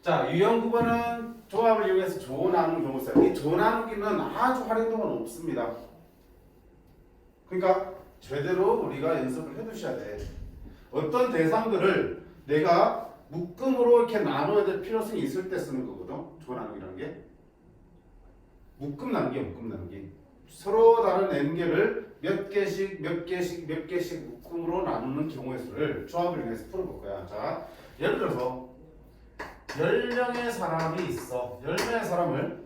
자, 유형 9번은 조합을 이용해서 조 나누는 경우 써요. 이 조 나누기는 아주 활용도가 높습니다. 그러니까 제대로 우리가 연습을 해두셔야 돼. 어떤 대상들을 내가 묶음으로 이렇게 나눠야 될 필요성이 있을 때 쓰는 거거든. 조 나누기라는 게. 묶음 나누기야, 묶음 나누기. 서로 다른 n개를 몇 개씩 묶음으로 나누는 경우의 수를 조합을 이용해서 풀어볼 거야. 자, 예를 들어서 10명의 사람이 있어. 10명의 사람을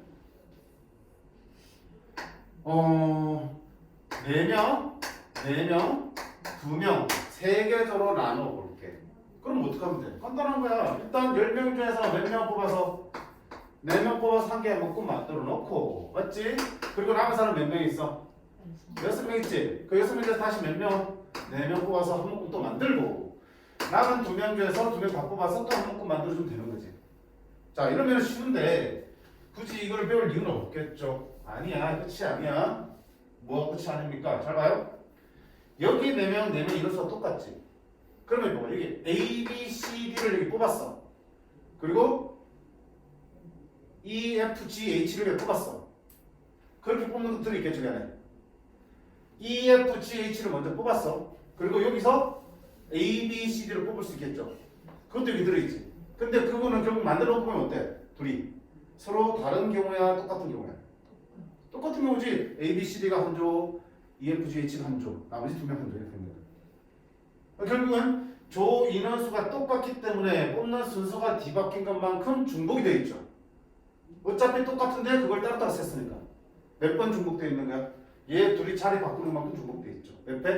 4명, 2명, 3개조로 나눠 볼게. 그럼 어떻게 하면 돼? 간단한 거야. 일단 10명 중에서 몇 명 뽑아서 4명 뽑아서 한 개 묶음 만들어 놓고, 맞지? 그리고 남은 사람 몇 명 있어? 6명 있지? 그 6명 중에서 다시 몇 명? 4명 뽑아서 한 묶음 또 만들고, 남은 2명 중에서 2명 다 뽑아서 또 한 묶음 만들어주면 되는 거지. 자, 이러면 쉬운데 굳이 이걸 배울 이유는 없겠죠. 아니야, 끝이 아니야. 뭐가 끝이 아닙니까? 잘 봐요. 여기 4명, 4명 이런 수가 똑같지. 그러면 뭐 여기 A, B, C, D를 여기 뽑았어. 그리고 E, F, G, H를 여기 뽑았어. 그렇게 뽑는 것들이 있겠죠, 안에. E, F, G, H를 먼저 뽑았어. 그리고 여기서 A, B, C, D를 뽑을 수 있겠죠. 그것도 여기 들어있지. 근데 그거는 결국 만들어 보면 어때? 둘이 서로 다른 경우야, 똑같은 경우야? 똑같은 경우지. A, B, C, D가 한 조, E, F, G, H가 한 조, 나머지 2명 한 조 이렇게 됩니다. 결국은 조 인원수가 똑같기 때문에 뽑는 순서가 뒤바뀐 것만큼 중복이 되어 있죠. 어차피 똑같은데 그걸 따로따로 셌으니까. 몇 번 중복되어 있는 거야? 얘 둘이 자리 바꾸는 만큼 중복되어 있죠. 몇 배?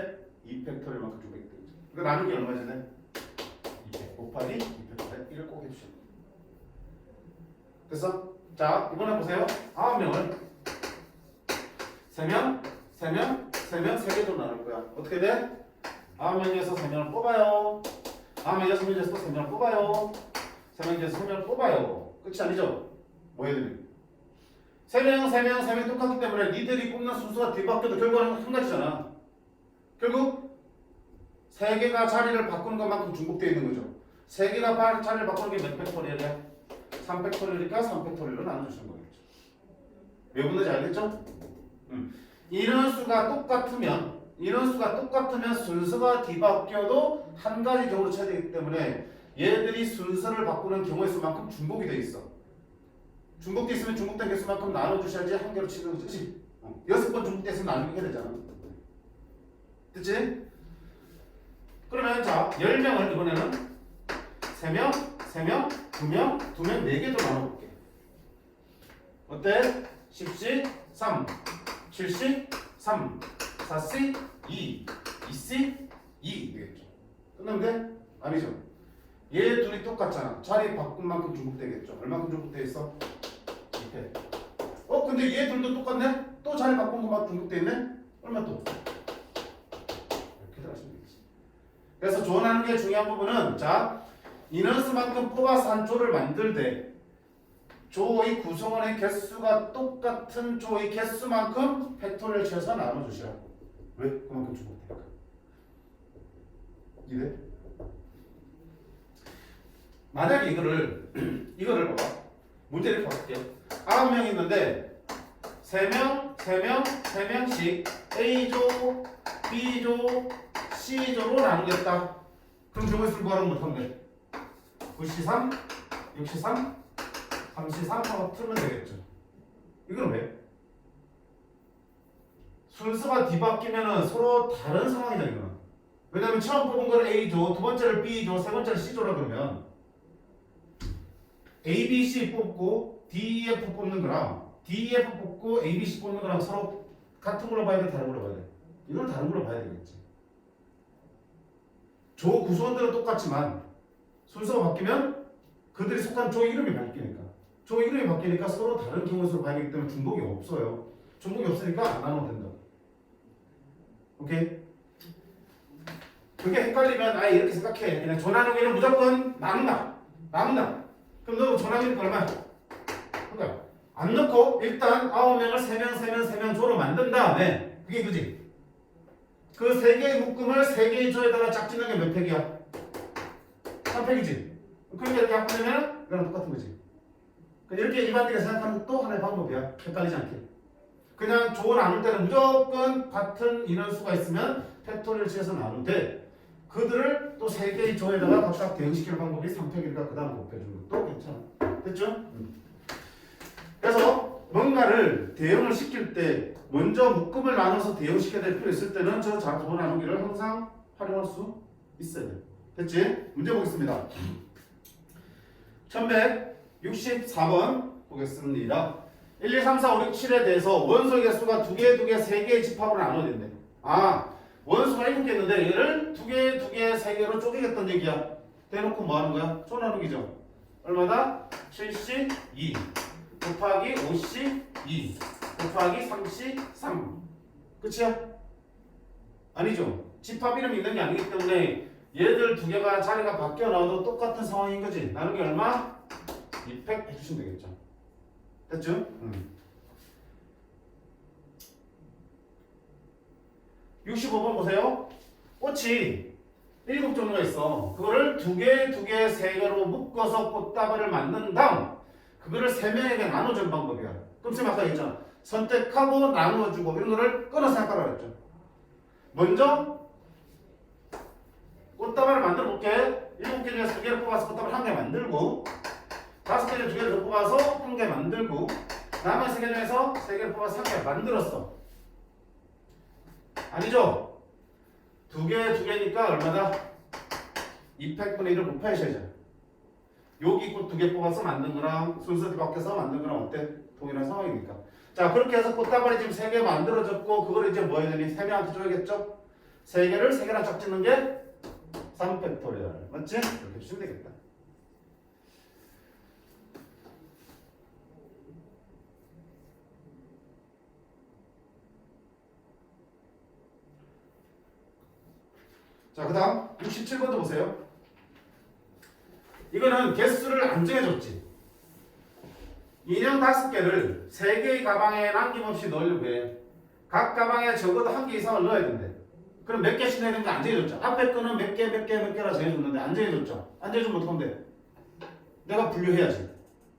2팩토리얼만큼 중복되어 있죠. 그러니까 나누기 얼마 전에? 2팩 곱하기 2팩토리얼 1을 꼭 해주셔야 돼요. 됐어? 자, 이번에 보세요. 9명을 3명, 3개 좀 나눌 거야. 어떻게 돼? 9명에서 3명을 뽑아요. 9명에서 3명에서 또 3명을 뽑아요. 3명에서 3명을 뽑아요. 끝이 아니죠? 뭐 해야 되니? 3명 똑같기 때문에 니들이 뽑는 순서가 뒤바뀌어도 결과는 한 가지잖아. 결국 3개가 자리를 바꾸는 것만큼 중복되어 있는 거죠. 3개가 자리를 바꾸는 게 몇 팩토리얼이야? 3팩토리얼이니까 3팩토리얼로 나눠주시는 거겠죠. 왜 붙는지 알겠죠? 인원수가 똑같으면 순서가 뒤바뀌어도 한 가지 경우로 쳐야 되기 때문에 얘들이 순서를 바꾸는 경우의 수만큼 중복이 돼 있어. 중복돼 있으면 중복된 개수만큼 나눠주셔야지 한 개로 치는 거지. 6번 중복돼 있으면 나누게 되잖아. 됐지? 그러면 자, 10명을 이번에는 3명, 2명, 4개도 나눠볼게. 어때? 10C, 3, 7C, 3, 4C, 2, 2C, 2 되겠죠. 끝났는데? 아니죠. 얘 둘이 똑같잖아. 자리 바꾼 만큼 중복되겠죠. 얼마큼 중복돼 있어? 2패. 근데 얘 둘도 똑같네? 또 자리 바꾼 것만 중복돼 있네? 얼마 또? 이렇게 들어가시면 되겠지. 그래서 조언하는 게 중요한 부분은 자, 인원수만큼 뽑아서 한 조를 만들 때 조의 구성원의 개수가 똑같은 조의 개수만큼 팩토리얼 쳐서 나눠주시라고. 왜? 그만큼 중복되니까. 이래? 만약에 이거를 봐봐. 문제를 봐볼게요. 9명 있는데 3명씩 A조, B조, C조로 나누겠다. 그럼 경우의 수를 구하라고 못하면 돼. 9C3, 6C3, 3C3 하고 틀면 되겠죠. 이건 왜? 순서가 뒤바뀌면 서로 다른 상황이잖아, 이거는. 왜냐면 처음 뽑은 거를 A조, 두 번째를 B조, 세 번째를 C조라 그러면 A, B, C 뽑고 D, E, F 뽑는 거랑 D, E, F 뽑고 A, B, C 뽑는 거랑 서로 같은 걸로 봐야 돼? 다른 걸로 봐야 돼? 이걸 다른 걸로 봐야 되겠지. 조 구성원들은 똑같지만 순서가 바뀌면 그들이 속한 조 이름이 바뀌니까 서로 다른 경우의 수로 봐야 되기 때문에 중복이 없어요. 중복이 없으니까 안 나눠도 된다. 오케이? 그게 헷갈리면 아예 이렇게 생각해. 그냥 조 나누기는 무조건 나눈다. 그럼 너 조 나누기 얼마야? 그러니까 안 넣고 일단 9명을 3명 조로 만든 다음에 그게 그지? 그 3개의 묶음을 3개의 조에다가 짝짓는 게 몇 팩이야? 3팩이지? 그러니까 이렇게 합하면 이거랑 똑같은 거지. 이렇게 일반되게 생각하는 것도 하나의 방법이야. 헷갈리지 않게. 그냥 조 나눌 때는 무조건 같은 인원수가 있으면 팩토리를 취해서 나누되 그들을 또 세 개의 조에다가 각각 대응시키는 방법이 3팩이니까 그 다음 곱해주는 것도 괜찮아. 됐죠? 그래서 뭔가를 대응을 시킬 때 먼저 묶음을 나눠서 대응시켜야 될 필요 있을 때는 저 조 나누기를 항상 활용할 수 있어야 돼. 됐지? 문제 보겠습니다. 1164번 보겠습니다. 1, 2, 3, 4, 5, 6, 7에 대해서 원소의 개수가 2개, 2개, 3개의 집합으로 나눠야 된대. 원소가 7개 있는데 얘를 2개, 2개, 3개로 쪼개겠다는 얘기야. 대놓고 뭐 하는 거야? 조 나누기죠. 얼마다? 7C2 곱하기 5C2 곱하기 3C3 끝이야? 아니죠. 집합 이름이 있는 게 아니기 때문에 얘들 2개가 자리가 바뀌어 나와도 똑같은 상황인 거지. 나누기 얼마? 2팩 해주시면 되겠죠. 됐죠? 65번 보세요. 꽃이 7종류가 있어. 그거를 2개, 2개, 3개로 묶어서 꽃다발을 만든 다음 그거를 3명에게 나눠주는 방법이야. 그럼 쌤 아까 얘기했잖아. 선택하고 나누어주고 이런 거를 끊어서 생각하라고 했죠. 먼저 꽃다발을 만들어 볼게. 7개 중에서 2개를 뽑아서 꽃다발 1개 만들고 5개 중에 2개를 더 뽑아서 1개 만들고 남은 3개 중에서 3개를 뽑아서 3개 만들었어. 아니죠? 2개, 2개니까 얼마다? 2팩분의 1을 곱하셔야죠. 여기 꽃 2개 뽑아서 만든 거랑 순서 바뀌어서 만든 거랑 어때? 동일한 상황이니까. 자, 그렇게 해서 꽃다발이 지금 3개 만들어졌고 그걸 이제 뭐 해야 되니? 3명한테 줘야겠죠? 3개를 3개랑 짝짓는 게 3팩토리얼. 맞지? 이렇게 주시면 되겠다. 자, 그 다음 67번도 보세요. 이거는 개수를 안 정해줬지. 인형 5개를 3개의 가방에 남김없이 넣으려고 해. 각 가방에 적어도 1개 이상을 넣어야 된대. 그럼 몇 개씩 넣어야 되는 게 안 정해줬죠. 앞에 거는 몇 개라 정해줬는데 안 정해줬죠. 안 정해주면 어떡하면 돼? 내가 분류해야지.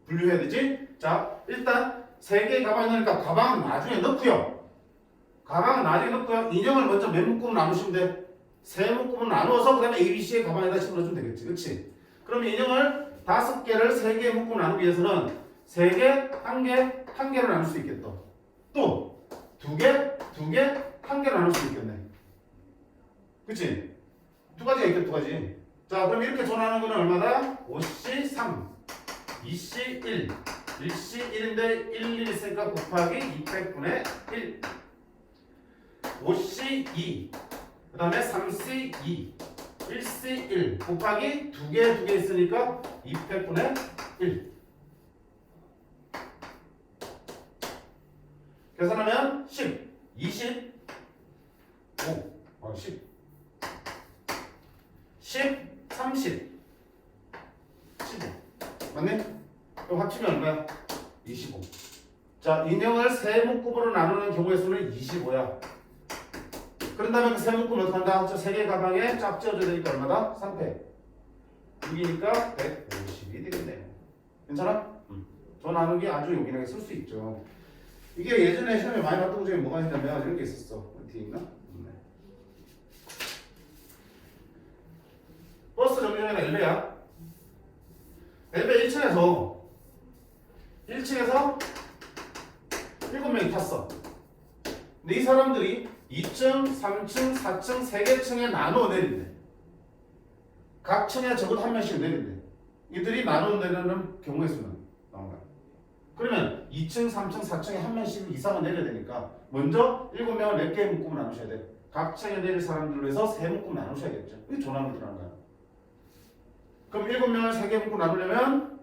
분류해야 되지? 자, 일단 3개의 가방에 넣으니까 가방은 나중에 넣고요. 가방은 나중에 넣고요. 인형을 먼저 몇 묶음을 나누시면 돼? 3묶음을 나누어서 그 다음에 ABC의 가방에다 집어넣으면 되겠지. 그치? 그럼 인형을 5개를 3개의 묶음을 나누기 위해서는 3개, 1개, 1개로 나눌 수 있겠다. 또 2개, 2개, 1개로 나눌 수 있겠네. 그치? 2가지가 있겠다. 2가지. 자, 그럼 이렇게 전하는 거는 얼마다? 5C3, 2C1, 1C1인데 1 있으니까 곱하기 200분의 1, 5C2, 그 다음에 3C2, 1C1 곱하기 2개 있으니까 200분의 1. 계산하면 10, 25, 10, 30, 15. 맞네? 그럼 합치면 얼마야? 25. 자, 인형을 3묶음으로 나누는 경우의 수는 25야. 그런 다음에 그 3묶음 어떻게 한다? 저 3개 가방에 짝 지어줘야 되니까 얼마다? 3팩. 6이니까 150이 되겠네. 괜찮아? 저 나누기 아주 요긴하게 쓸 수 있죠. 이게 예전에 시험에 많이 나왔던 것 중에 뭐가 있냐면 이런 게 있었어. 뒤에 있나? 버스 정류장에는 엘베야. 엘베 1층에서 7명이 탔어. 근데 이 사람들이 2층, 3층, 4층, 3개 층에 나누어 내린대. 각 층에 적어도 한 명씩 내린대. 이들이 나누어 내리는 경우의 수는 나온 거야. 그러면 2층, 3층, 4층에 한 명씩 이상은 내려야 되니까 먼저 7명을 몇 개의 묶음을 나누셔야 돼. 각 층에 내릴 사람들로 해서 3묶음 나누셔야겠죠. 이게 조나누기 들어간 거야. 그럼 7명을 3개 묶고 나누려면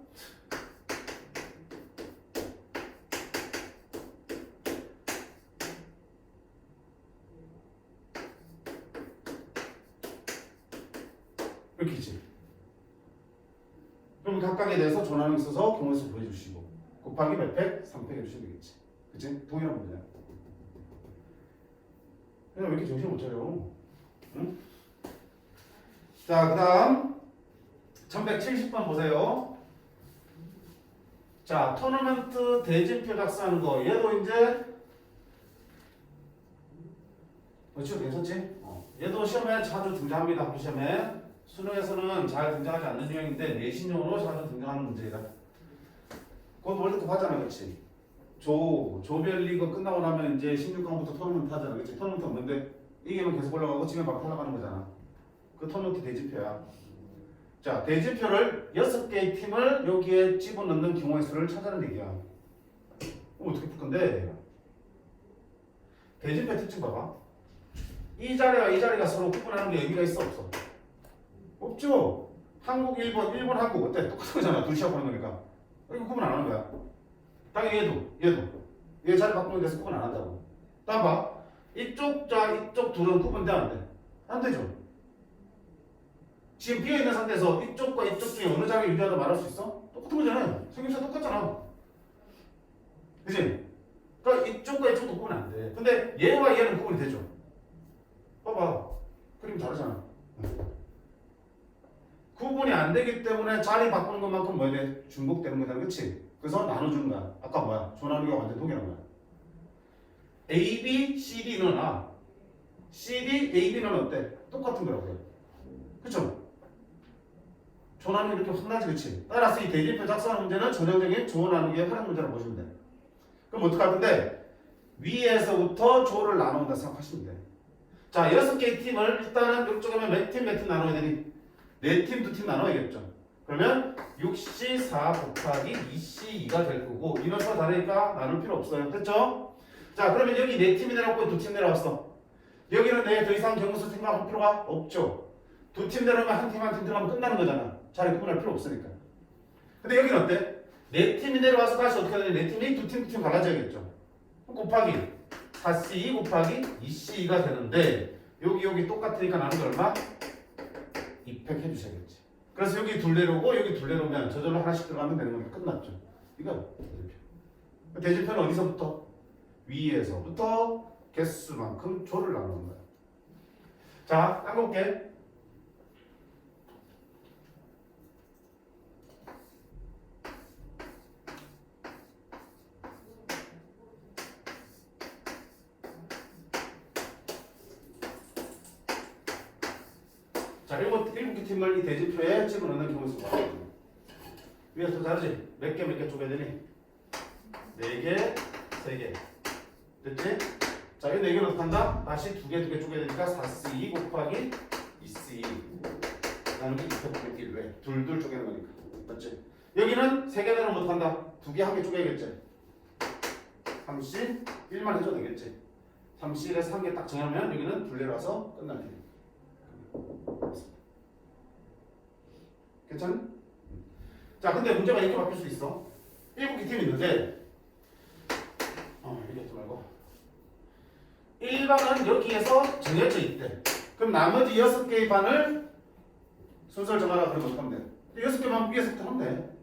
이렇게 있지. 그럼 각각에 대해서 조나누기 써서 경우수 보여주시고 곱하기 몇 팩? 3팩 해주시면 되겠지. 그치? 동일한 문제야. 그냥 왜 이렇게 정신 못 차려? 응? 자, 그 다음 1170번 보세요. 자, 토너먼트 대진표 작성하는 거. 얘도 이제 그렇죠? 괜찮지? 얘도 시험에 자주 등장합니다. 학부 시험에. 수능에서는 잘 등장하지 않는 유형인데 내신용으로 자주 등장하는 문제이다. 곧 월드컵 하잖아, 그렇지? 조별리그 끝나고 나면 이제 16강부터 토너먼트 하잖아, 그렇지? 토너먼트 없는데 이기면 계속 올라가고 지면 바로 탈락하는 거잖아. 그 토너먼트 대진표야. 자, 대진표를 6개의 팀을 여기에 집어넣는 경우의 수를 찾아내는 얘기야. 그럼 어떻게 풀 건데? 대진표 특징 봐봐. 이 자리와 이 자리가 서로 구분하는 게 의미가 있어, 없어? 없죠? 한국, 일본, 한국 어때? 똑같은 거잖아. 둘 시합 하는 거니까. 이거 구분 안 하는 거야. 당연히 얘 자리 바꾸는 데서 구분 안 한다고. 따봐. 이쪽 둘은 구분돼 안 돼? 안 되죠? 지금 비어있는 상태에서 이쪽과 이쪽 중에 어느 자리를 유지하다 말할 수 있어? 똑같은 거잖아. 생김새 똑같잖아. 그치? 그러니까 이쪽과 이쪽도 구분 안 돼. 근데 얘와 얘는 구분이 되죠? 봐봐. 그림 다르잖아. 구분이 안 되기 때문에 자리 바꾸는 것만큼 뭐야 돼? 중복되는 거잖아. 그치? 그래서 나눠주는 거야. 아까 뭐야? 조나누기가 완전 동일한 거야. A, B, C, D는 C, D, A, B는 어때? 똑같은 거라고요. 그쵸? 조나누기 이렇게 확 나지, 그치? 따라서 이 대진표 작성하는 문제는 전형적인 조 나누기의 활용 문제라고 보시면 돼. 그럼 어떡할 건데? 위에서부터 조를 나눈다 생각하시면 돼. 자, 6개의 팀을 일단은 이쪽에면 몇 팀 나눠야 되니? 4팀, 2팀 나눠야겠죠. 그러면 6C4 곱하기 2C2가 될 거고 인원수가 다르니까 나눌 필요 없어요. 됐죠? 자, 그러면 여기 4팀이 내려왔고 2팀 내려왔어. 여기는 더 이상 경우수 생각할 필요가 없죠. 2팀 내려오면 한 팀 들어가면 끝나는 거잖아. 자리 구분할 필요 없으니까. 근데 여기는 어때? 4팀이 내려와서 다시 어떻게 하냐? 4팀이 2팀 갈라져야겠죠. 곱하기 4C 곱하기 2C2가 되는데 여기 똑같으니까 나누는 게 얼마? 2팩 해주셔야겠지. 그래서 여기 둘 내려오고 여기 둘 내려오면 저절로 하나씩 들어가면 되는 거니까 끝났죠. 이거 대진표. 대진표는 어디서부터? 위에서부터 개수만큼 조를 나누는 거야. 자, 딴 거 볼게. 자, 7개 팀을 이 대진표에 집어넣는 경우 수가 위에서 다르지? 몇 개 쪼개야 되니? 4개, 3개. 됐지? 자, 이 4개는 어떻게 한다? 다시 2개 쪼개야 되니까 4C 곱하기 2C 나누기 2팩 1. 왜? 둘 쪼개는 거니까. 맞지? 여기는 3개 되면 어떻게 한다? 2개, 1개 쪼개야겠지? 3C 1만 해줘도 되겠지? 3C에서 1개 딱 정하면 여기는 둘 내려와서 끝날 테니. 괜찮니? 자, 근데 문제가 이렇게 바뀔 수 있어. 7개 팀이 있는데 얘기하지 말고 1반은 여기에서 정해져 있대. 그럼 나머지 6개의 반을 순서를 정하라 그러면 어떻게 하면 돼? 6개 반 위에서부터 하면 돼.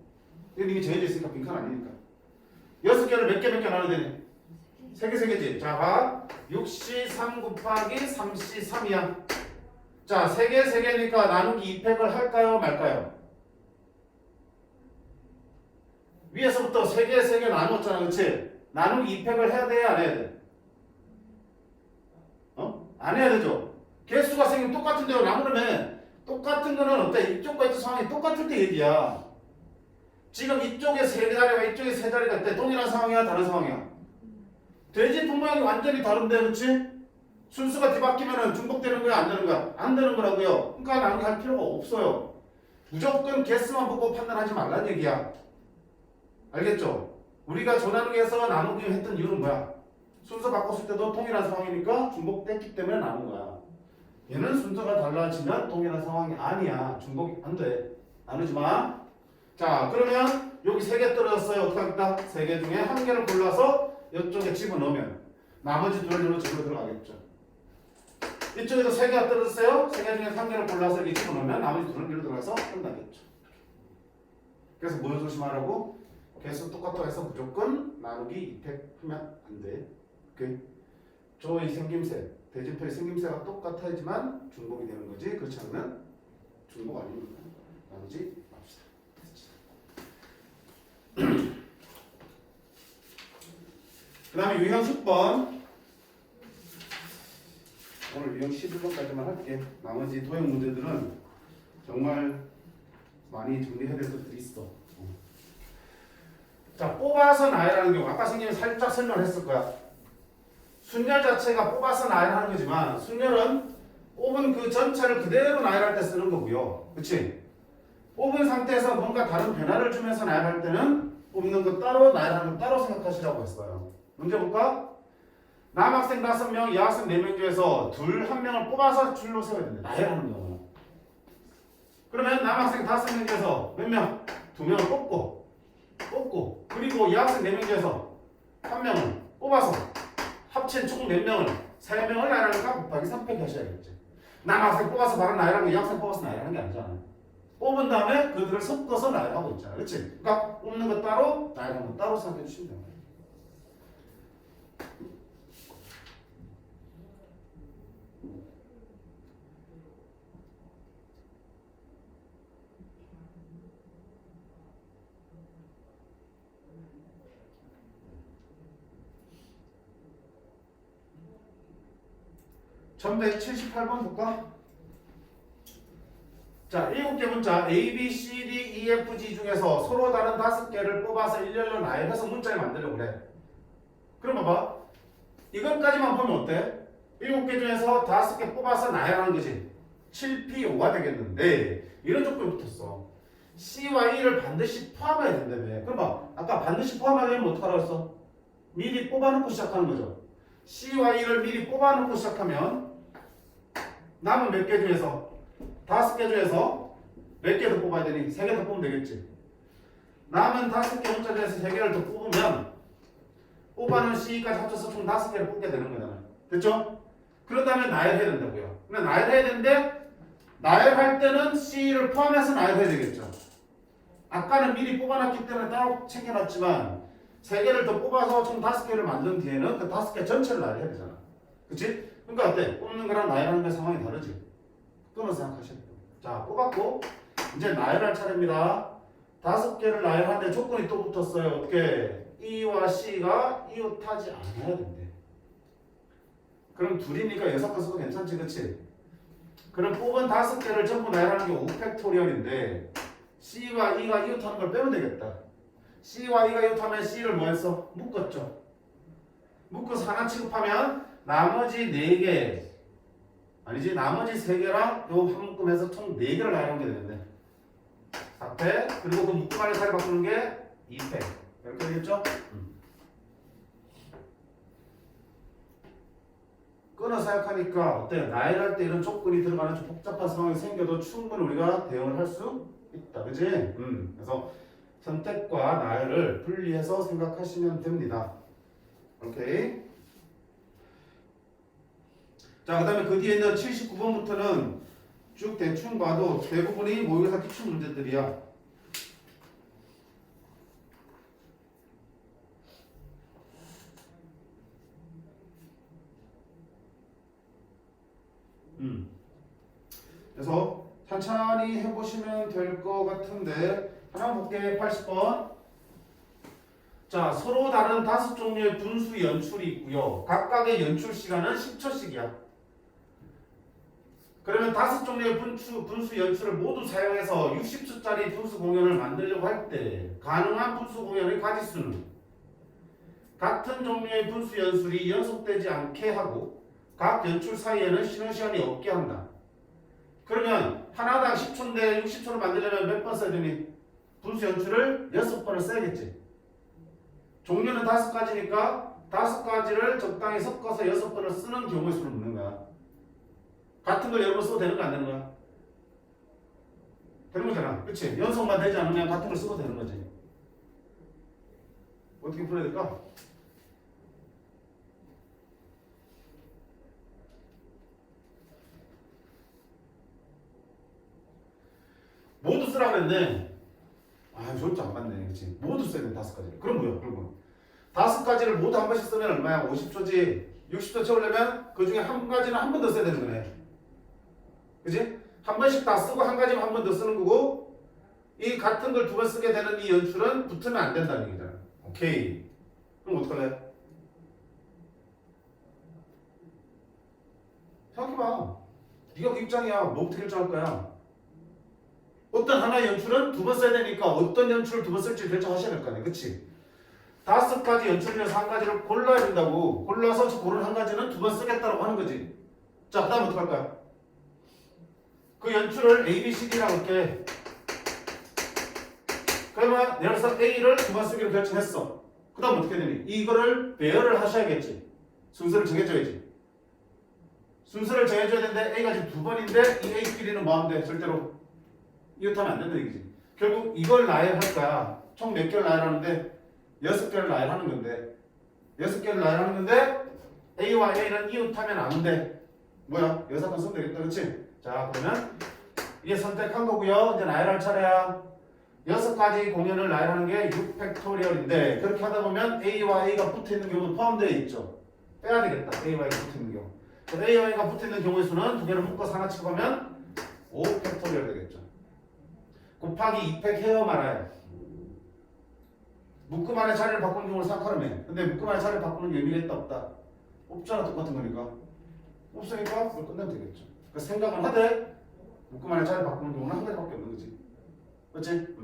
이게 정해져 있으니까 빈칸 아니니까 6개를 몇 개 나눠야 되니? 3개지. 자, 봐. 6C3 곱하기 3C3이야. 자, 3개니까 나누기 2팩을 할까요? 말까요? 위에서부터 3개 나누었잖아, 그치? 나누기 2팩을 해야 돼, 안 해야 돼? 안 해야 되죠? 개수가 생기면 똑같은 대로 나누면 똑같은 거는 어때? 이쪽과 이쪽 상황이 똑같을 때 얘기야. 지금 이쪽에 3자리가 이쪽에 3자리가 있대. 동일한 상황이야, 다른 상황이야? 대진표 모양이 완전히 다른데, 그치? 순수가 뒤바뀌면 중복되는 거야, 안 되는 거야? 안 되는 거라고요. 그러니까 나누기 필요가 없어요. 무조건 개수만 보고 판단하지 말란 얘기야. 알겠죠? 우리가 조나누기에서 나누기 했던 이유는 뭐야? 순서 바꿨을 때도 동일한 상황이니까 중복됐기 때문에 나눈 거야. 얘는 순서가 달라지면 동일한 상황이 아니야. 중복이 안 돼. 나누지 마. 자, 그러면 여기 3개 떨어졌어요. 어떻게 합니까? 3개 중에 1개를 골라서 이쪽에 집어넣으면 나머지 2개로 집어 들어가겠죠. 이쪽에도 3개가 떨어졌어요. 3개 중에 1개를 골라서 여기 집어넣으면 나머지 2개로 들어가서 끝나겠죠. 그래서 뭘 조심하라고? 개수 똑같다고 해서 무조건 나누기 2팩 하면 안 돼. 오케이? 조의 생김새, 대진표의 생김새가 똑같아야지만 중복이 되는 거지. 그렇지 않으면 중복 아닙니다. 나누지 맙시다. 그 다음에 유형 10번. 오늘 유형 11번까지만 할게. 나머지 도형 문제들은 정말 많이 정리해야 될 것들이 있어. 자, 뽑아서 나열하는 경우. 아까 선생님이 살짝 설명했을 거야. 순열 자체가 뽑아서 나열하는 거지만 순열은 뽑은 그 전체를 그대로 나열할 때 쓰는 거고요. 그치? 뽑은 상태에서 뭔가 다른 변화를 주면서 나열할 때는 뽑는 거 따로 나열하는 거 따로 생각하시라고 했어요. 문제 볼까? 남학생 5명, 여학생 4명 중에서 둘, 1명을 뽑아서 줄로 세워야 된다. 나열하는 경우는. 그러면 남학생 5명 중에서 몇 명? 2명을 뽑고 그리고 여학생 4명 중에서 1명을 뽑아서 합친 총 몇 명을? 3명을 나열하니까 곱하기 3팩 하셔야겠지. 남학생 뽑아서 바로 나열하는 거 여학생 뽑아서 나열하는 게 아니잖아. 뽑은 다음에 그들을 섞어서 나열하고 있잖아. 그렇지? 그러니까 뽑는 거 따로 나열하는 거 따로 생각해 주시면 돼요. 전백 78번 볼까? 자, 7개 문자 A, B, C, D, E, F, G 중에서 서로 다른 5개를 뽑아서 일렬로 나열해서 문자를 만들려고 그래. 그럼 봐봐. 이것까지만 보면 어때? 7개 중에서 5개 뽑아서 나열하는 거지. 7P5가 되겠는데 이런 조건이 붙었어. C와 E를 반드시 포함해야 된다며. 그럼 봐. 아까 반드시 포함하려면 어떡하라고 했어? 미리 뽑아놓고 시작하는 거죠. C와 E를 미리 뽑아놓고 시작하면 남은 몇 개 중에서 5개 중에서 몇 개 더 뽑아야 되니? 3개 더 뽑으면 되겠지. 남은 5개 문자 중에서 3개를 더 뽑으면 뽑아놓은 C까지 합쳐서 총 5개를 뽑게 되는 거잖아요. 됐죠? 그런 다음에 나열해야 된다고요. 근데 나열해야 되는데 나열할 때는 C를 포함해서 나열해야 되겠죠. 아까는 미리 뽑아놨기 때문에 따로 챙겨놨지만 3개를 더 뽑아서 총 5개를 만든 뒤에는 그 5개 전체를 나열해야 되잖아. 그치? 그러니까 어때? 뽑는 거랑 나열하는 거 상황이 다르지? 그거는 생각하셔야 돼요. 자, 뽑았고 이제 나열할 차례입니다. 5개를 나열하는데 조건이 또 붙었어요. 어떻게? E와 C가 이웃하지 않아야 된대. 그럼 둘이니까 6개 써도 괜찮지, 그치? 그럼 뽑은 5개를 전부 나열하는 게 5팩토리얼인데 C와 E가 이웃하는 걸 빼면 되겠다. C와 E가 이웃하면 C를 뭐 했어? 묶었죠. 묶어서 하나 취급하면 나머지 4개 아니지 나머지 3개랑 요 한 묶음해서 총 4개를 나열하는 게 되겠네. 4팩 그리고 그 묶음 안에 살 바꾸는 게 2팩 이렇게 되겠죠? 끊어 생각하니까 어때요? 나열할 때 이런 조건이 들어가는 좀 복잡한 상황이 생겨도 충분히 우리가 대응을 할 수 있다. 그치? 그래서 선택과 나열을 분리해서 생각하시면 됩니다. 오케이. 자, 그 다음에 그 뒤에 있는 79번부터는 쭉 대충 봐도 대부분이 모의고사 기출 문제들이야. 그래서 천천히 해보시면 될 것 같은데 하나 볼게. 80번. 자, 서로 다른 5종류의 분수 연출이 있고요. 각각의 연출 시간은 10초씩이야. 그러면 5종류의 분수 연출을 모두 사용해서 60초짜리 분수 공연을 만들려고 할 때 가능한 분수 공연의 가지수는 같은 종류의 분수 연출이 연속되지 않게 하고 각 연출 사이에는 쉬는 시간이 없게 한다. 그러면 하나당 10초인데 60초를 만들려면 몇 번 써야 되니? 분수 연출을 6번을 써야겠지. 종류는 5가지니까 5가지를 적당히 섞어서 6번을 쓰는 경우의 수를 묻는 거야. 같은 걸 여러 번 써도 되는 거 안 되는 거야? 되는 거잖아. 그치? 연속만 되지 않으면 같은 걸 써도 되는 거지. 어떻게 풀어야 될까? 모두 쓰라고 그랬네. 아, 저것도 안 맞네. 그치? 모두 써야 돼, 5가지. 그럼 뭐야? 그럼 5가지를 모두 한 번씩 쓰면 얼마야? 50초지. 60초 채우려면 그 중에 한 가지는 한 번 더 써야 되는 거네. 그치? 한 번씩 다 쓰고 한 가지만 한 번 더 쓰는 거고 이 같은 걸 2번 쓰게 되는 이 연출은 붙으면 안 된다는 얘기잖아. 오케이. 그럼 어떡할래? 생각해봐. 네가 그 입장이야. 뭐부터 결정할 거야? 어떤 하나의 연출은 두 번 써야 되니까 어떤 연출을 두 번 쓸지 결정하셔야 될 거 아니야. 그치? 5가지 연출 중에서 한 가지를 골라야 된다고. 골라서 고른 한 가지는 두 번 쓰겠다고 하는 거지. 자, 그 다음 어떻게 할 거야? 그 연출을 A, B, C, D라고 할게. 그러면 예를 들어서 A를 두 번 쓰기로 결정했어. 그 다음 어떻게 되니? 이거를 배열을 하셔야겠지. 순서를 정해줘야지. 순서를 정해줘야 되는데 A가 지금 두 번인데 이 A끼리는 뭐 하면 돼? 절대로 이웃하면 안 된다 얘기지. 결국 이걸 나열할 거야. 총 몇 개를 나열하는데 6개를 나열하는 건데 6개를 나열하는 건데 A와 A는 이웃하면 안 돼. 뭐야? 여사건 쓰면 되겠다. 그치? 자, 그러면 이게 선택한 거고요. 이제 나열할 차례야. 6가지 공연을 나열하는 게 6팩토리얼인데 그렇게 하다 보면 A와 A가 붙어있는 경우도 포함되어 있죠. 빼야 되겠다. A와 A가 붙어있는 경우. 그래서 A와 A가 붙어있는 경우의 수는 두 개를 묶어서 하나 치고 가면 5팩토리얼 되겠죠. 곱하기 2팩 해요 말아요. 묶음 안에 자리를 바꾸는 경우를 생각하라며. 근데 묶음 안에 자리를 바꾸는 게 의미가 있다 없다? 없잖아. 똑같은 거니까. 없으니까 그걸 끝내면 되겠죠. 그러니까 생각은 하되 묶음 안에 자리를 바꾸는 경우는 한 가지밖에 없는 거지. 그렇지?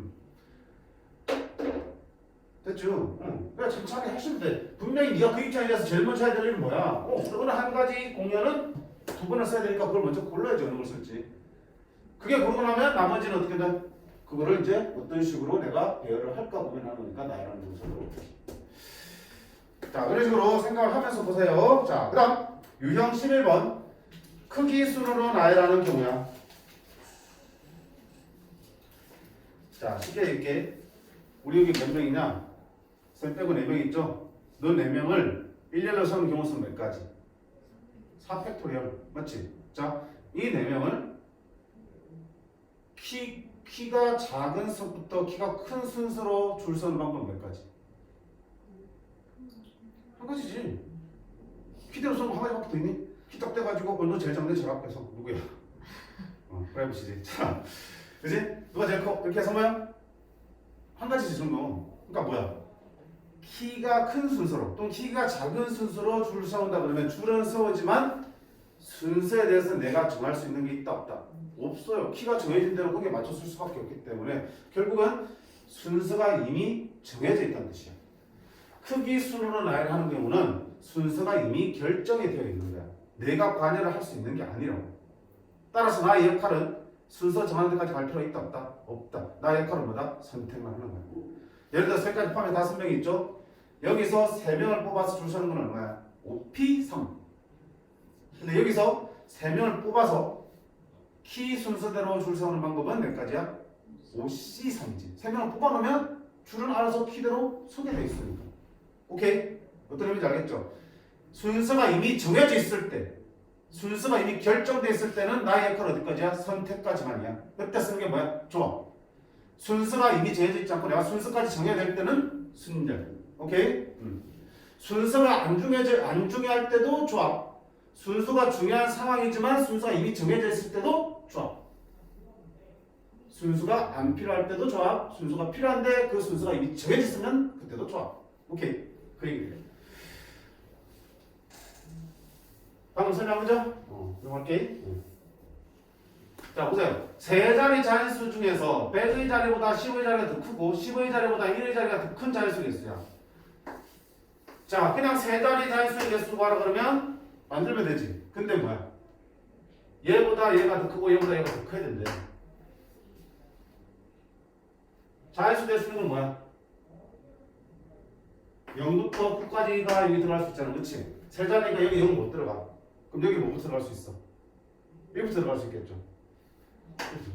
됐죠? 그냥 천천히 하시면 돼. 분명히 네가 그 입장에 대해서 제일 먼저 해야 될 일은 뭐야? 어느 한 가지 공연은 두 번을 써야 되니까 그걸 먼저 골라야지 어느 걸 쓸지. 그게 고르고 나면 나머지는 어떻게 돼? 그거를 이제 어떤 식으로 내가 배열을 할까 고민하는 거니까 나열하는 것으로. 자, 이런 식으로 생각을 하면서 보세요. 자, 그 다음 유형 11번 크기 순으로 나열하는 경우야. 자, 쉽게 얘기해. 우리 여기 몇 명이냐? 쌤 빼고 4명 있죠? 너 4명을 일렬로 세우는 경우 수는 몇 가지? 4팩토리얼. 맞지? 자, 이 4명을 키가 작은 수부터 키가 큰 순서로 줄 서는 방법 몇 가지? 한 가지지. 키대로 서면 한 가지밖에 더 있니? 키 딱 돼가지고 너 제일 작은 제 앞에서 누구야? 프라이버시지. 자, 그지? 누가 제일 커? 이렇게 해서 뭐야? 한 가지지 정도. 그러니까 뭐야? 키가 큰 순서로 또는 키가 작은 순서로 줄 세운다 그러면 줄은 세우지만 순서에 대해서 내가 정할 수 있는 게 있다 없다? 없어요. 키가 정해진 대로 거기에 맞춰 쓸 수밖에 없기 때문에 결국은 순서가 이미 정해져 있다는 뜻이야. 크기 순으로 나열하는 경우는 순서가 이미 결정이 되어 있는 거야. 내가 관여를 할 수 있는 게 아니라고. 따라서 나의 역할은 순서 정하는 데까지 갈 필요가 있다 없다? 없다. 나의 역할은 뭐다? 선택만 하는 거야. 예를 들어 세까지 포함해 5명이 있죠? 여기서 3명을 뽑아서 줄 서는 건 얼마야? 5P3. 근데 여기서 3명을 뽑아서 키 순서대로 줄 세우는 방법은 몇 가지야? 5C3이지. 3명을 뽑아놓으면 줄은 알아서 키대로 소개되어 있으니까. 오케이? 어떤 의미인지 알겠죠? 순서가 이미 정해져 있을 때, 순서가 이미 결정되어 있을 때는 나의 역할은 어디까지야? 선택까지만이야. 그때 쓰는 게 뭐야? 좋아. 순서가 이미 정해져 있지 않고 내가 순서까지 정해야 될 때는 순절. 오케이? 순서가 안 중요할 때도 좋아. 순서가 중요한 상황이지만 순서가 이미 정해져 있을 때도 좋아. 순서가 안 필요할 때도 좋아. 순서가 필요한데 그 순서가 이미 정해져 있으면 그때도 좋아. 오케이? 그 얘기예요. 방금 설명한 거죠? 넘어갈게. 자, 보세요. 세 자리 자릿수 중에서 100의 자리보다 10의 자리가 더 크고 10의 자리보다 1의 자리가 더 큰 자릿수가 있어요. 자, 그냥 세 자리 자릿수의 개수 구하라 그러면 만들면 되지. 근데 뭐야? 얘보다 얘가 더 크고 얘보다 얘가 더 커야 된대. 자릿수 대수는 뭐야? 0부터 9까지가 여기 들어갈 수 있잖아. 그치? 세 자리니까 여기 0은 못 들어가. 그럼 여기 뭐부터 들어갈 수 있어? 여기부터 들어갈 수 있겠죠. 그렇죠?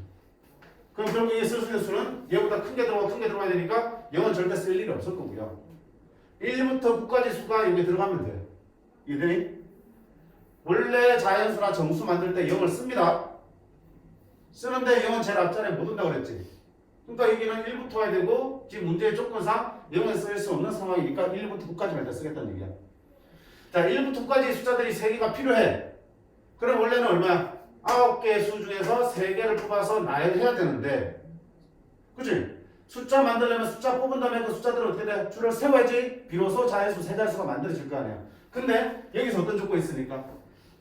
그럼 결국 이 쓸 수 있는 수는 얘보다 큰 게 들어가고 큰 게 들어가야 되니까 0은 절대 쓸 일이 없을 거고요. 1부터 9까지 수가 여기 들어가면 돼. 이해되니? 원래 자연수나 정수 만들 때 0을 씁니다. 쓰는데 0은 제일 앞자리에 못 온다고 그랬지. 그러니까 여기는 1부터 와야 되고 지금 문제의 조건상 0은 쓸 수 없는 상황이니까 1부터 9까지만 다 쓰겠다는 얘기야. 자, 1부터 9까지 숫자들이 3개가 필요해. 그럼 원래는 얼마야? 9개의 수 중에서 3개를 뽑아서 나열해야 되는데, 그치? 숫자 만들려면 숫자 뽑은 다음에 그 숫자들을 어떻게 돼? 줄을 세워야지 비로소 자연수 세 자릿수가 만들어질 거 아니야. 근데 여기서 어떤 조건이 있으니까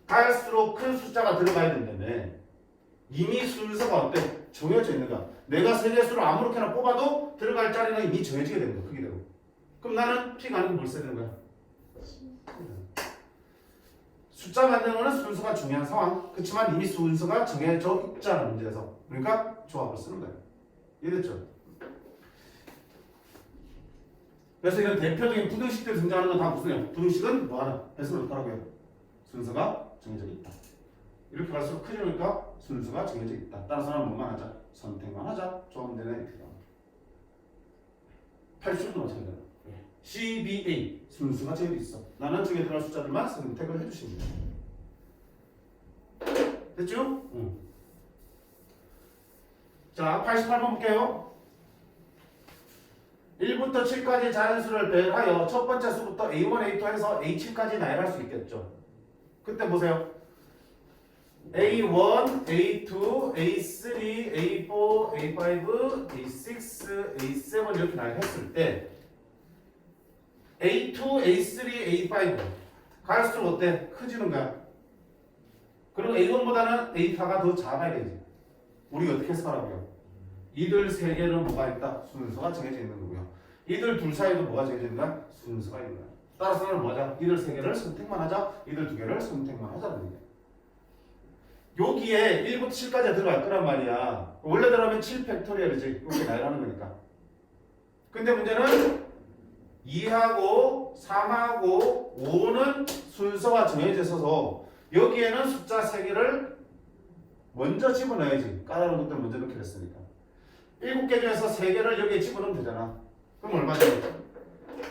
갈수록 큰 숫자가 들어가야 된다며. 이미 순서가 어때? 정해져 있는 거야. 내가 세개수를 아무렇게나 뽑아도 들어갈 자리는 이미 정해지게 되는 거야. 크기대로. 그럼 나는 P가 아니고 뭘 써야 되는 거야? 숫자 만드는 거는 순서가 중요한 상황. 그렇지만 이미 순서가 정해져 있잖아, 문제에서. 그러니까 조합을 쓰는 거야. 이해됐죠? 그래서 이런 대표적인 부등식들이 등장하는 건 다 무슨이야? 부등식은 뭐 하나? 해석을 어떻게 하라고요? 순서가 정해져 있다. 이렇게 갈수록 크니까 순서가 정해져 있다. 따라서 나는 뭐만 하자? 선택만 하자. 조합은 되네. 이렇게 나와. 80도 마찬가지야. CBA 순서가 정해져 있어. 나는 저기에 들어갈 숫자들만 선택을 해주시면 돼요. 됐죠? 응. 자, 88번 볼게요. 1부터 7까지 자연수를 배열하여 첫 번째 수부터 A1, A2 해서 A7까지 나열할 수 있겠죠. 그때 보세요. A1, A2, A3, A4, A5, A6, A7 이렇게 나열했을 때 A2, A3, A5 갈수록 어때? 커지는 거야. 그리고 A1보다는 A4가 더 작아야 되지. 우리 어떻게 해석하라고요? 이들 세 개는 뭐가 있다? 순서가 정해져 있는 거고요. 이들 둘 사이도 뭐가 정해져 있는 거야? 순서가 있는 거야. 따라서는 뭐하자? 이들 세 개를 선택만 하자. 이들 두 개를 선택만 하자는 얘기야. 여기에 1부터 7까지 들어갈 거란 말이야. 원래 들어가면 7팩토리얼이지. 이렇게 나열하는 거니까. 근데 문제는 2하고 3하고 5는 순서가 정해져 있어서 여기에는 숫자 3개를 먼저 집어넣어야지. 까다로운 것들 먼저 넣기로 했으니까. 7개 중에서 3개를 여기에 집어넣으면 되잖아. 그럼 얼마지?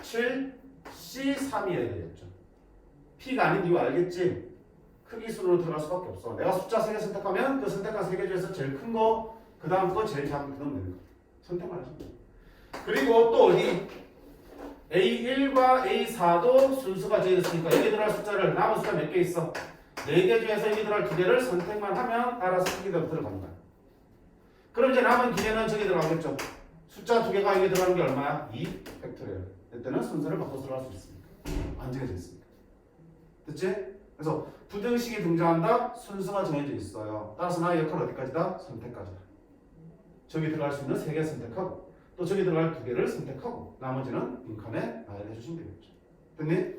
7, C3이어야 되겠죠. P가 아닌 이유 알겠지? 크기 순으로 들어갈 수밖에 없어. 내가 숫자 3개 선택하면 그 선택한 3개 중에서 제일 큰 거, 그 다음 거 제일 작은 거 넣으면 되는 거. 선택만 하시면 돼. 그리고 또 어디? A1과 A4도 순서가 정해졌으니까 여기 들어갈 숫자를 남은 숫자 몇 개 있어? 4개 중에서 여기 들어갈 2개를 선택만 하면 알아서 크기대로 들어가는 거야. 그럼 이제 남은 기회는 저기 들어가겠죠. 숫자 2개가 여기 들어가는 게 얼마야? 2 팩토리얼. 이때는 순서를 바꿔서 들어갈 수 있으니까. 안 정해져 있으니까. 됐지? 그래서 부등식이 등장한다. 순서가 정해져 있어요. 따라서 나의 역할 어디까지다? 선택까지다. 저기 들어갈 수 있는 3개 선택하고 또 저기 들어갈 2개를 선택하고 나머지는 빈칸에 나열해 주시면 되겠죠. 됐니?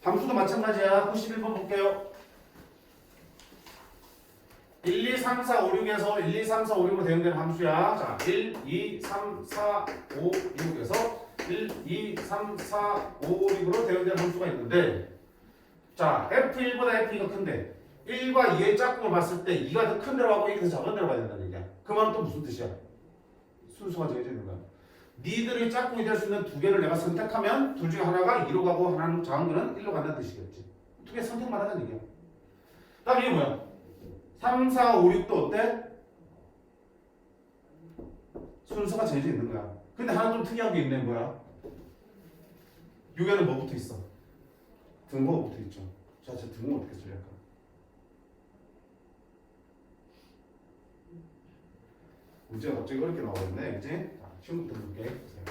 함수도 마찬가지야. 91번 볼게요. 1, 2, 3, 4, 5, 6에서 1, 2, 3, 4, 5, 6으로 대응되는 함수야. 자, 1, 2, 3, 4, 5, 6에서 1, 2, 3, 4, 5, 6으로 대응되는 함수가 있는데 자, F1보다 F2가 큰데 1과 2의 짝꿍을 봤을 때 2가 더 큰 데로 가고 1이 더 작은 데로 가야 된다는 얘기야. 그 말은 또 무슨 뜻이야? 순서가 정해져 있는 거야. 니들의 짝꿍이 될 수 있는 2개를 내가 선택하면 둘 중에 하나가 2로 가고 하나는 작은 거는 1로 간다는 뜻이겠지. 2개 선택만 하는 얘기야. 다음 이게 뭐야? 3, 4, 5, 6도 어때? 순서가 정해져 있는 거야. 근데 하나 좀 특이한 게 있네. 뭐야? 6에는 뭐 붙어 있어? 등호가 붙어 있죠. 자, 저 등호 어떻게 처리할까? 문제가 갑자기 어렵게 나오겠네. 그치? 자, 쉬운 것부터 볼게. 보세요.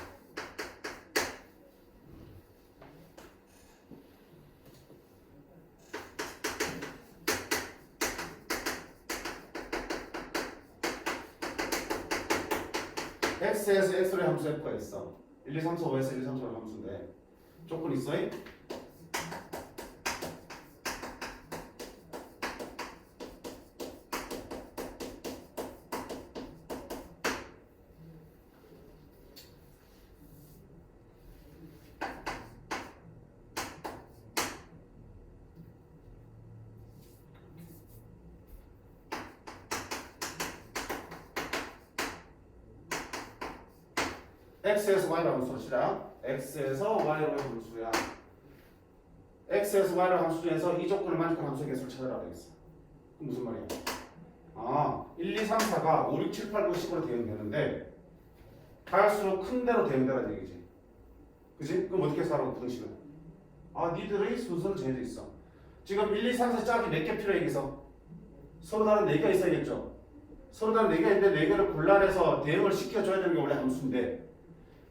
x에서 x로의 함수 f가 있어. 1, 2, 3, 4, 5에서 1, 2, 3, 4, 5의 함수인데 조건 있어? x에서 y로 함수로 치라. x에서 y로 함수야. x에서 y로 함수 중에서 이 조건을 만족한 함수의 개수를 찾아라 되겠어. 그럼 무슨 말이야? 아, 1, 2, 3, 4가 5, 6, 7, 8, 9, 10으로 대응되는데 갈수록 큰 대로 대응되라는 얘기지. 그치? 그럼 어떻게 해서 하라고 부등식은? 아, 니들의 순서는 정해져 있어. 지금 1, 2, 3, 4 짝이 몇 개 필요해 여기서? 서로 다른 4개가 있어야겠죠. 서로 다른 4개가 있는데 4개를 골라내서 대응을 시켜줘야 되는 게 원래 함수인데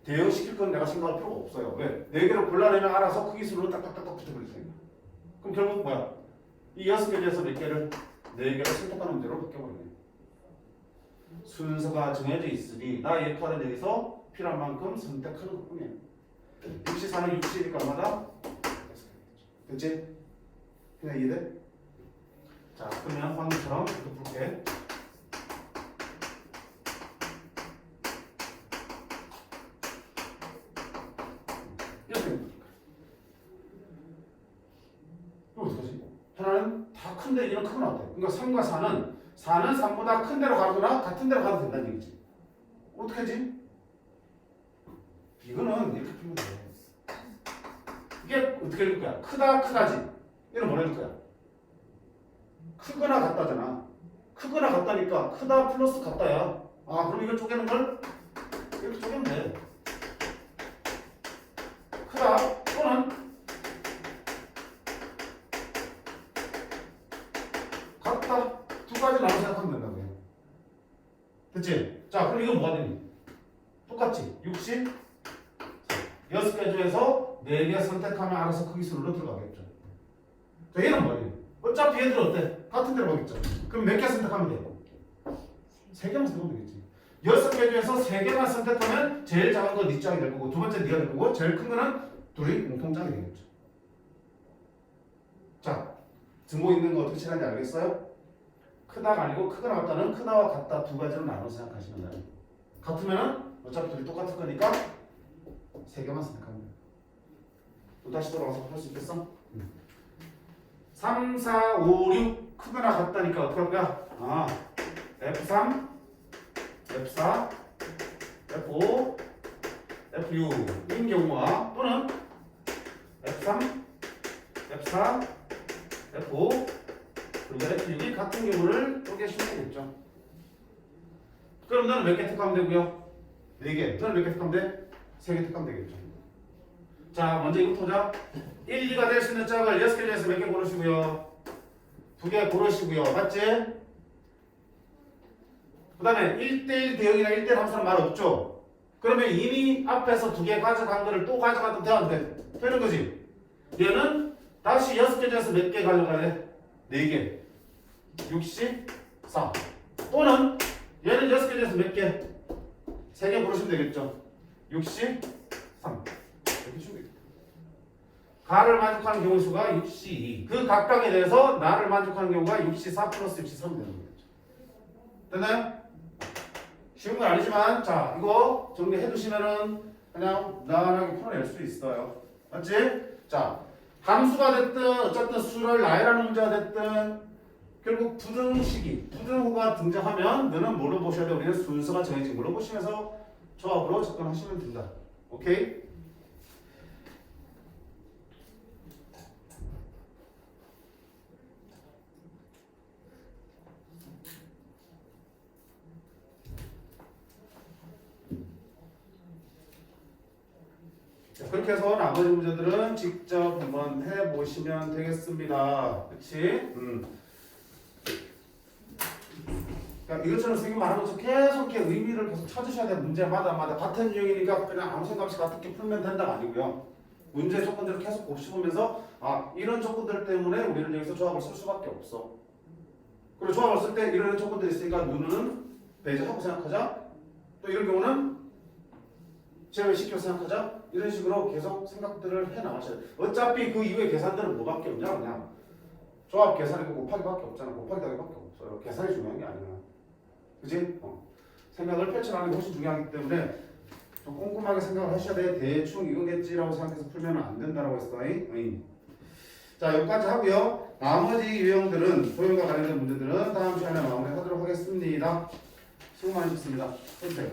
대응시킬 건 내가 생각할 필요가 없어요. 왜? 4개를 골라내면 알아서 크기 순으로 딱딱딱딱 붙여버리니까. 그럼 결국 뭐야? 이 6개 중에서 몇 개를? 4개를 선택하는 문제로 바뀌어버리네. 순서가 정해져 있으니 나 역할은 여기서 필요한 만큼 선택하는 것뿐이야. 64는 60이니까 얼마다? 됐지? 그냥 이해돼? 자, 그러면 방금처럼 이렇게 볼게. 이렇게 됩니다. 이거 어떡하지? 하나는 다 큰데 이런 크고 나왔대. 그러니까 3과 4는 3보다 큰 데로 가거나 같은 데로 가도 된다는 얘기지. 어떻게 하지? 이거는 이렇게 풀면 돼. 이게 어떻게 될 거야? 크다지. 이건 뭐라 할 거야? 크거나 같다잖아. 크거나 같다니까 크다 플러스 같다야. 아, 그럼 이걸 쪼개는 걸 이렇게 쪼개면 돼. 크다 또는 같다. 두 가지 나눠 생각하면 된다고요. 됐지? 자, 그럼 이건 뭐가 되니? 똑같지? 60 6개 중에서 4개 선택하면 알아서 크기 순으로 들어가겠죠. 자, 얘는 뭐예요? 어차피 얘들 어때? 같은 데로 가겠죠. 그럼 몇 개 선택하면 돼요? 3개만 선택하면 되겠지. 6개 중에서 3개만 선택하면 제일 작은 거 네 짝이 될 거고 두 번째 네가 될 거고 제일 큰 거는 둘이 공통짝이 되겠죠. 자, 증거 있는 거 어떻게 칠하는지 알겠어요? 크다가 아니고 크거나 같다는 크다와 같다 두 가지로 나눠 생각하시면 돼요. 같으면은 어차피 둘이 똑같을 거니까 3개만 선택하면 돼요. 또 다시 돌아와서 할 수 있겠어? 3, 4, 5, 6 크거나 같다니까 어떻게 할 거야? 아, F3, F4, F5, F6인 경우와 또는 F3, F4, F5 그리고 F6이 같은 경우를 쪼개시면 되겠죠. 그럼 너는 몇 개 택하면 되고요? 4개. 너는 몇 개 택하면 돼? 3개 택하면 되겠죠. 자, 먼저 이거 보자. 1, 2가 될 수 있는 짝을 6개 중에서 몇 개 고르시고요? 2개 고르시고요. 맞지? 그 다음에 1대1 대응이나 1대1 함수는 말 없죠? 그러면 이미 앞에서 2개 가져간 거를 또 가져가도 되는 거지? 얘는 다시 6개 중에서 몇 개 가져가야 돼? 4개. 64. 또는 얘는 6개 중에서 몇 개? 3개 고르시면 되겠죠? 63. 이렇게 주면 되겠다. 가를 만족하는 경우 수가 62. 그 각각에 대해서 나를 만족하는 경우가 64 플러스 63이 되는 거겠죠. 됐나요? 쉬운 건 아니지만 자, 이거 정리해 두시면은 그냥 무난하게 풀어낼 수 있어요. 맞지? 자, 함수가 됐든 어쨌든 수를 나열하는 문제가 됐든 결국 부등호가 등장하면 너는 뭘로 보셔야 돼? 우리는 순서가 정해진 걸로 보시면서 조합으로 접근하시면 된다. 오케이? 그렇게 해서 나머지 문제들은 직접 한번 해보시면 되겠습니다. 그렇지? 그러니까 이것처럼 선생님 말하는 것처럼 계속 이렇게 의미를 계속 찾으셔야 돼요. 문제마다 같은 유형이니까 그냥 아무 생각 없이 같게 풀면 된다가 아니고요. 문제 조건들을 계속 곱씹으면서 아, 이런 조건들 때문에 우리는 여기서 조합을 쓸 수밖에 없어. 그리고 조합을 쓸 때 이런 조건들이 있으니까 누누는 배제하고 생각하자. 또 이런 경우는 제외시켜 생각하자. 이런 식으로 계속 생각들을 해 나가셔야 돼. 어차피 그 이후에 계산들은 뭐밖에 없냐? 그냥 조합 계산이고 곱하기밖에 없잖아. 곱하기 더하기밖에 없어요. 계산이 중요한 게 아니야. 그치? 생각을 펼쳐나가는 게 훨씬 중요하기 때문에 좀 꼼꼼하게 생각을 하셔야 돼. 대충 이거겠지라고 생각해서 풀면 안 된다라고 했어. 자, 여기까지 하고요. 나머지 유형들은 도형과 관련된 문제들은 다음 시간에 마무리하도록 하겠습니다. 수고 많으셨습니다. 해주세요.